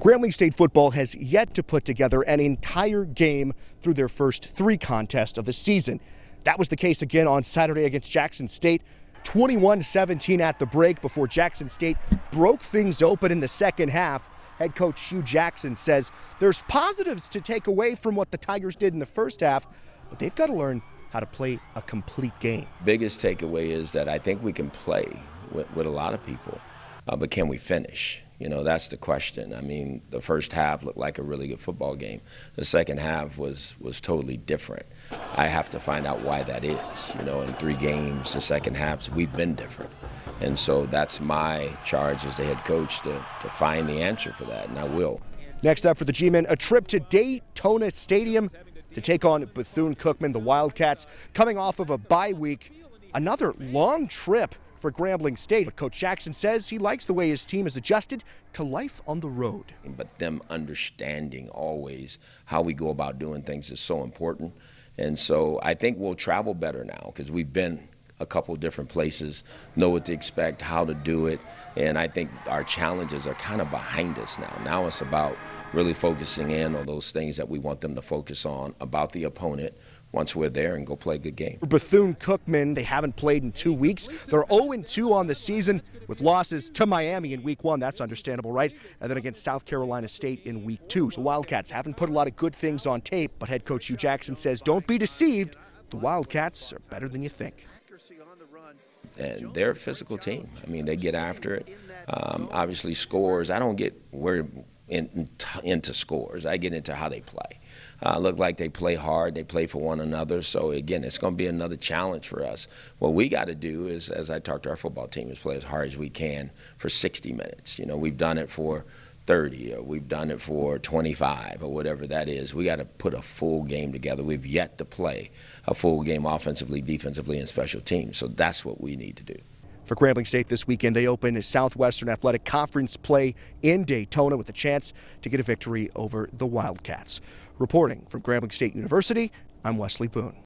Grambling State football has yet to put together an entire game through their first 3 contests of the season. That was the case again on Saturday against Jackson State. 21-17 at the break before Jackson State broke things open in the second half. Head coach Hugh Jackson says there's positives to take away from what the Tigers did in the first half, but they've got to learn how to play a complete game. Biggest takeaway is that I think we can play with a lot of people, but can we finish? You know, that's the question. I mean, the first half looked like a really good football game. The second half was totally different. I have to find out why that is. You know, in 3 games, the second halves, we've been different. And so that's my charge as the head coach to find the answer for that, and I will. Next up for the G-men, a trip to Daytona Stadium to take on Bethune-Cookman, the Wildcats, coming off of a bye week. Another long trip for Grambling State. But Coach Jackson says he likes the way his team has adjusted to life on the road. But them understanding always how we go about doing things is so important. And so I think we'll travel better now because we've been a couple different places, know what to expect, how to do it, and I think our challenges are kind of behind us now. Now it's about really focusing in on those things that we want them to focus on about the opponent once we're there and go play a good game. For Bethune-Cookman, they haven't played in 2 weeks. They're 0-2 on the season with losses to Miami in week 1. That's understandable, right? And then against South Carolina State in week 2. So Wildcats haven't put a lot of good things on tape, but head coach Hugh Jackson says don't be deceived. The Wildcats are better than you think. And they're a physical team. I mean, they get after it. Obviously, scores, I don't get into scores. I get into how they play. Look like they play hard. They play for one another. So, again, it's going to be another challenge for us. What we got to do is, as I talk to our football team, is play as hard as we can for 60 minutes. You know, we've done it for 30 or we've done it for 25 or whatever that is. We got to put a full game together. We've yet to play a full game offensively, defensively, and special teams. So that's what we need to do. For Grambling State this weekend, they open a Southwestern Athletic Conference play in Daytona with a chance to get a victory over the Wildcats. Reporting from Grambling State University, I'm Wesley Boone.